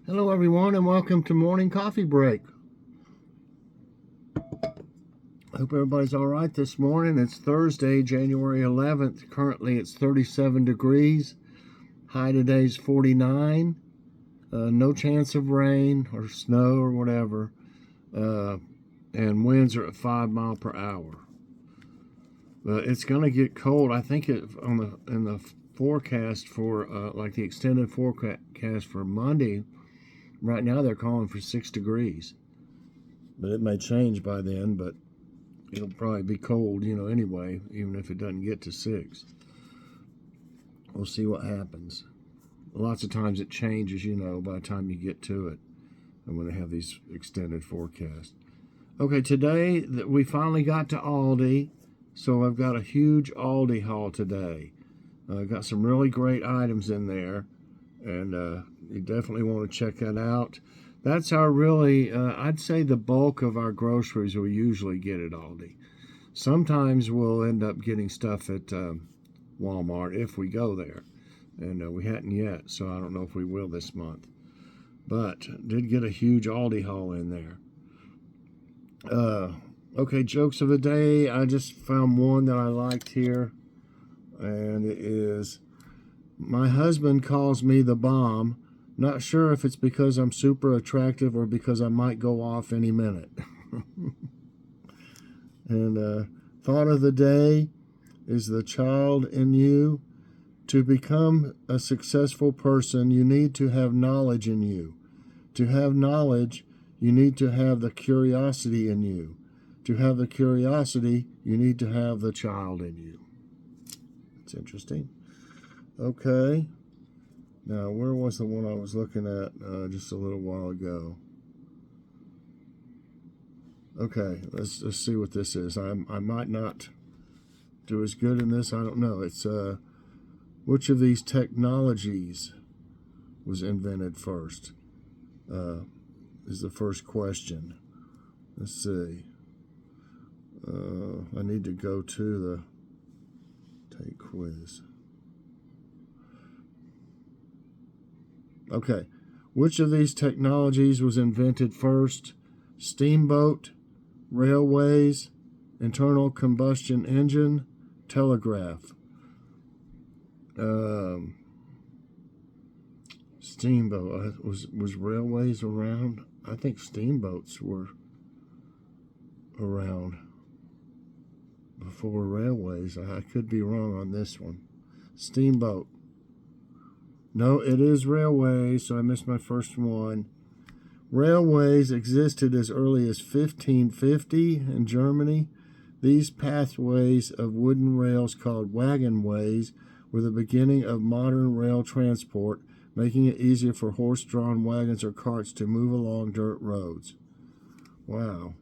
Hello, everyone, and welcome to Morning Coffee Break. I hope everybody's all right this morning. It's Thursday, January 11th. Currently, it's 37 degrees. High today's 49. No chance of rain or snow or whatever. And winds are at 5 miles per hour. But it's going to get cold. I think in the forecast for like the extended forecast for Monday. Right now, they're calling for 6 degrees. But it may change by then, but it'll probably be cold, anyway, even if it doesn't get to 6. We'll see what happens. Lots of times it changes, by the time you get to it, and when they have these extended forecasts. Okay, today we finally got to Aldi, so I've got a huge Aldi haul today. Got some really great items in there, and you definitely want to check that out. That's our really, I'd say the bulk of our groceries we usually get at Aldi. Sometimes we'll end up getting stuff at Walmart if we go there. And we hadn't yet, so I don't know if we will this month. But did get a huge Aldi haul in there. Okay, jokes of the day. I just found one that I liked here. And it is, my husband calls me the bomb. Not sure if it's because I'm super attractive or because I might go off any minute. And thought of the day is the child in you. To become a successful person, you need to have knowledge in you. To have knowledge, you need to have the curiosity in you. To have the curiosity, you need to have the child in you. It's interesting. Okay. Now, where was the one I was looking at just a little while ago? Okay, let's see what this is. I might not do as good in this. I don't know. It's which of these technologies was invented first? Is the first question. Let's see. I need to go to the take quiz. Okay. Which of these technologies was invented first? Steamboat, railways, internal combustion engine, telegraph. Steamboat. Was railways around? I think steamboats were around before railways. I could be wrong on this one. Steamboat. No, it is railways, so I missed my first one. Railways existed as early as 1550 in Germany. These pathways of wooden rails called wagonways were the beginning of modern rail transport, making it easier for horse-drawn wagons or carts to move along dirt roads. Wow.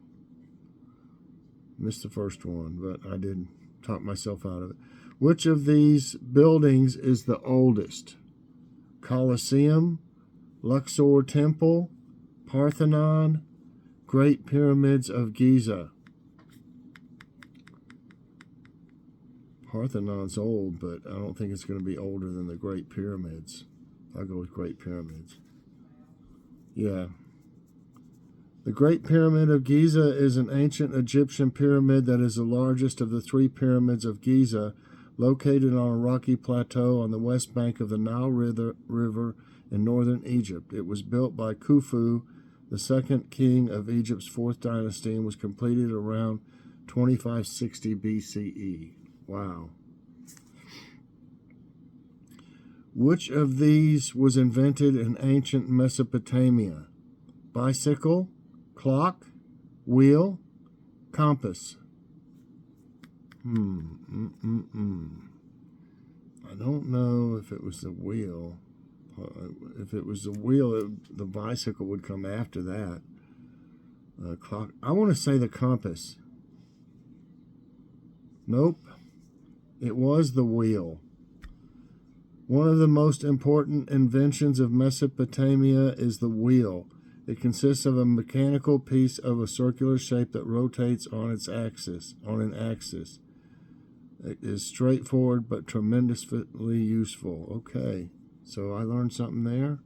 Missed the first one, but I did talk myself out of it. Which of these buildings is the oldest? Colosseum, Luxor Temple, Parthenon, Great Pyramids of Giza. Parthenon's old, but I don't think it's going to be older than the Great Pyramids. I'll go with Great Pyramids. Yeah. The Great Pyramid of Giza is an ancient Egyptian pyramid that is the largest of the 3 pyramids of Giza, located on a rocky plateau on the west bank of the Nile River in northern Egypt. It was built by Khufu, the second king of Egypt's 4th dynasty, and was completed around 2560 BCE. Wow. Which of these was invented in ancient Mesopotamia? Bicycle, clock, wheel, compass. I don't know if it was the wheel. If it was the wheel, the bicycle would come after that. Clock. I want to say the compass. Nope. It was the wheel. One of the most important inventions of Mesopotamia is the wheel. It consists of a mechanical piece of a circular shape that rotates on an axis. It is straightforward but tremendously useful. Okay, so I learned something there.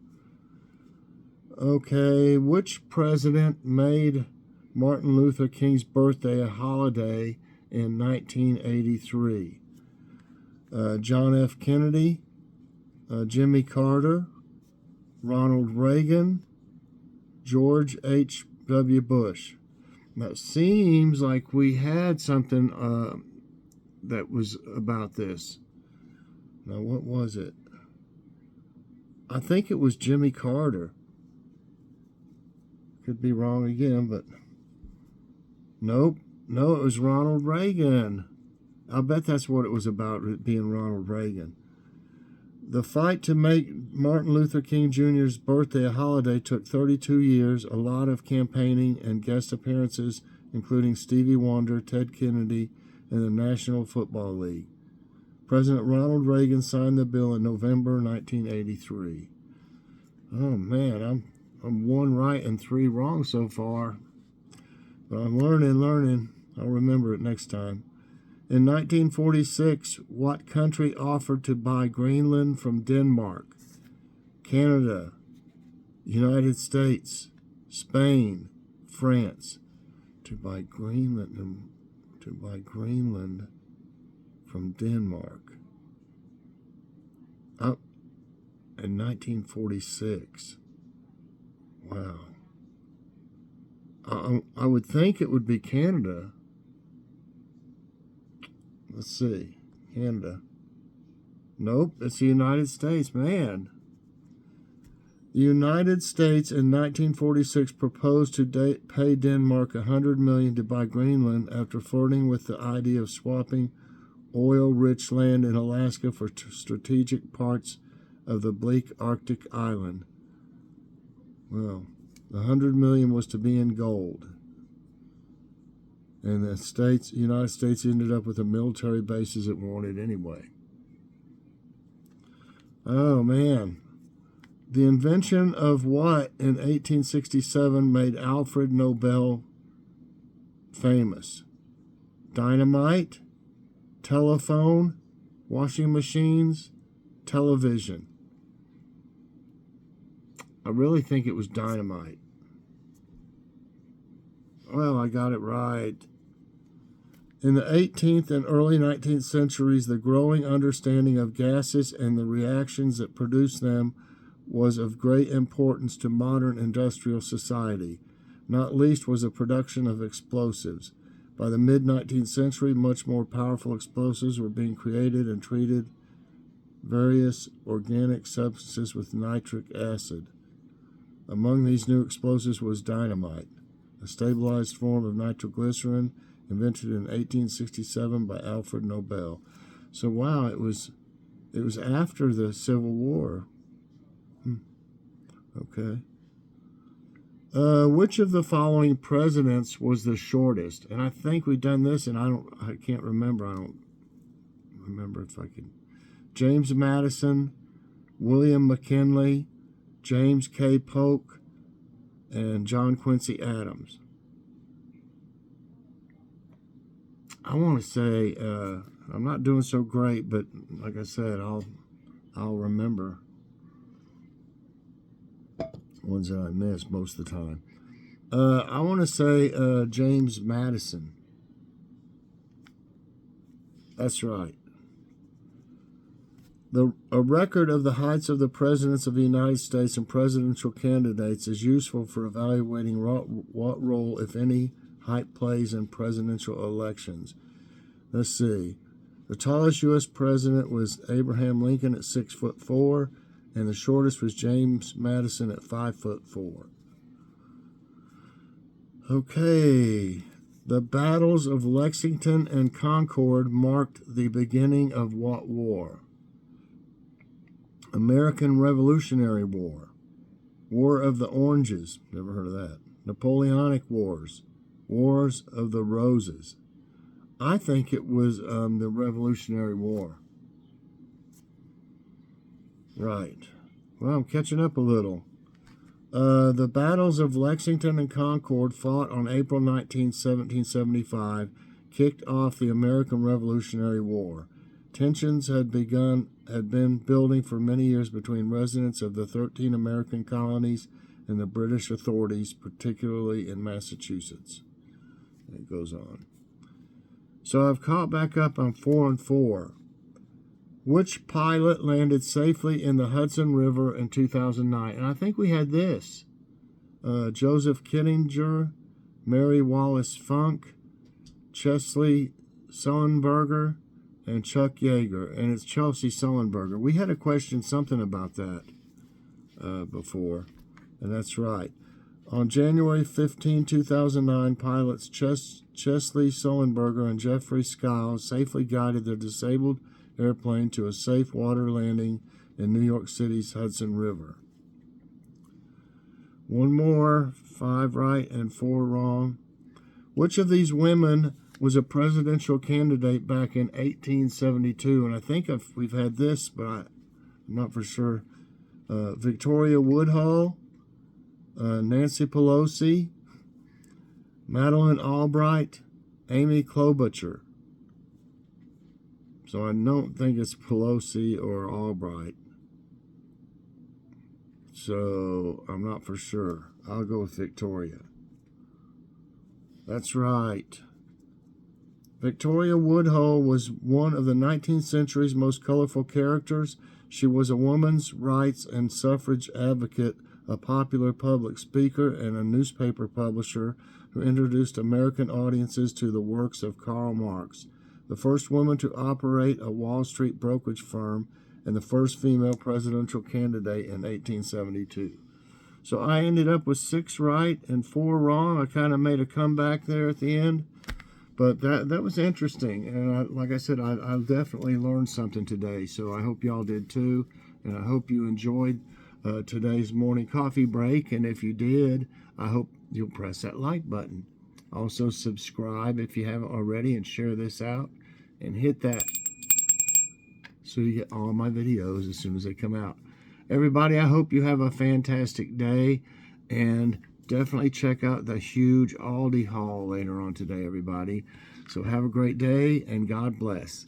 Okay, which president made Martin Luther King's birthday a holiday in 1983? John F. Kennedy, Jimmy Carter, Ronald Reagan, George H.W. Bush. Now, it seems like we had something that was about this. Now, what was it? I think it was Jimmy Carter. Could be wrong again, but nope. No, it was Ronald Reagan. I bet that's what it was about, it being Ronald Reagan. The fight to make Martin Luther King Jr.'s birthday a holiday took 32 years, a lot of campaigning, and guest appearances, including Stevie Wonder, Ted Kennedy, and the National Football League. President Ronald Reagan signed the bill in November 1983. Oh, man, I'm 1 right and 3 wrong so far. But I'm learning. I'll remember it next time. In 1946, what country offered to buy Greenland from Denmark? Canada, United States, Spain, France. To buy Greenland from Denmark. Up in 1946. Wow. I would think it would be Canada. Let's see. Canada. Nope, it's the United States. Man. The United States in 1946 proposed to pay Denmark $100 million to buy Greenland after flirting with the idea of swapping oil-rich land in Alaska for strategic parts of the bleak Arctic island. Well, the $100 million was to be in gold. And the United States ended up with the military bases it wanted anyway. Oh, man. The invention of what in 1867 made Alfred Nobel famous? Dynamite, telephone, washing machines, television. I really think it was dynamite. Well, I got it right. In the 18th and early 19th centuries, the growing understanding of gases and the reactions that produce them was of great importance to modern industrial society. Not least was the production of explosives. By the mid-19th century, much more powerful explosives were being created and treated various organic substances with nitric acid. Among these new explosives was dynamite, a stabilized form of nitroglycerin invented in 1867 by Alfred Nobel. So wow, it was after the Civil War. Okay. Which of the following presidents was the shortest? And I think we've done this, and I can't remember. I don't remember if I can. James Madison, William McKinley, James K. Polk, and John Quincy Adams. I want to say I'm not doing so great, but like I said, I'll remember ones that I miss most of the time. I want to say James Madison. That's right. A record of the heights of the presidents of the United States and presidential candidates is useful for evaluating what role, if any, height plays in presidential elections. Let's see. The tallest U.S. president was Abraham Lincoln at 6'4", and the shortest was James Madison at 5'4". Okay. The battles of Lexington and Concord marked the beginning of what war? American Revolutionary War, War of the Oranges, never heard of that, Napoleonic Wars, Wars of the Roses. I think it was the Revolutionary War. Right. Well, I'm catching up a little. The battles of Lexington and Concord, fought on April 19, 1775, kicked off the American Revolutionary War. Tensions had begun had been building for many years between residents of the 13 American colonies and the British authorities, particularly in Massachusetts. And it goes on. So I've caught back up on 4 and 4. Which pilot landed safely in the Hudson River in 2009? And I think we had this. Joseph Kittinger, Mary Wallace Funk, Chesley Sullenberger, and Chuck Yeager. And it's Chelsea Sullenberger. We had a question something about that before. And that's right. On January 15, 2009, pilots Chesley Sullenberger and Jeffrey Skiles safely guided their disabled airplane to a safe water landing in New York City's Hudson River. One more, 5 right and 4 wrong. Which of these women was a presidential candidate back in 1872? And I think we've had this, but I'm not for sure. Victoria Woodhull, Nancy Pelosi, Madeleine Albright, Amy Klobuchar. So I don't think it's Pelosi or Albright. So I'm not for sure. I'll go with Victoria. That's right. Victoria Woodhull was one of the 19th century's most colorful characters. She was a woman's rights and suffrage advocate, a popular public speaker, and a newspaper publisher who introduced American audiences to the works of Karl Marx, the first woman to operate a Wall Street brokerage firm, and the first female presidential candidate in 1872. So I ended up with 6 right and 4 wrong. I kind of made a comeback there at the end. But that was interesting. And like I said, I definitely learned something today. So I hope y'all did too. And I hope you enjoyed today's morning coffee break. And if you did, I hope you'll press that like button. Also subscribe if you haven't already, and share this out. And hit that so you get all my videos as soon as they come out. Everybody, I hope you have a fantastic day. And definitely check out the huge Aldi haul later on today, everybody. So have a great day, and God bless.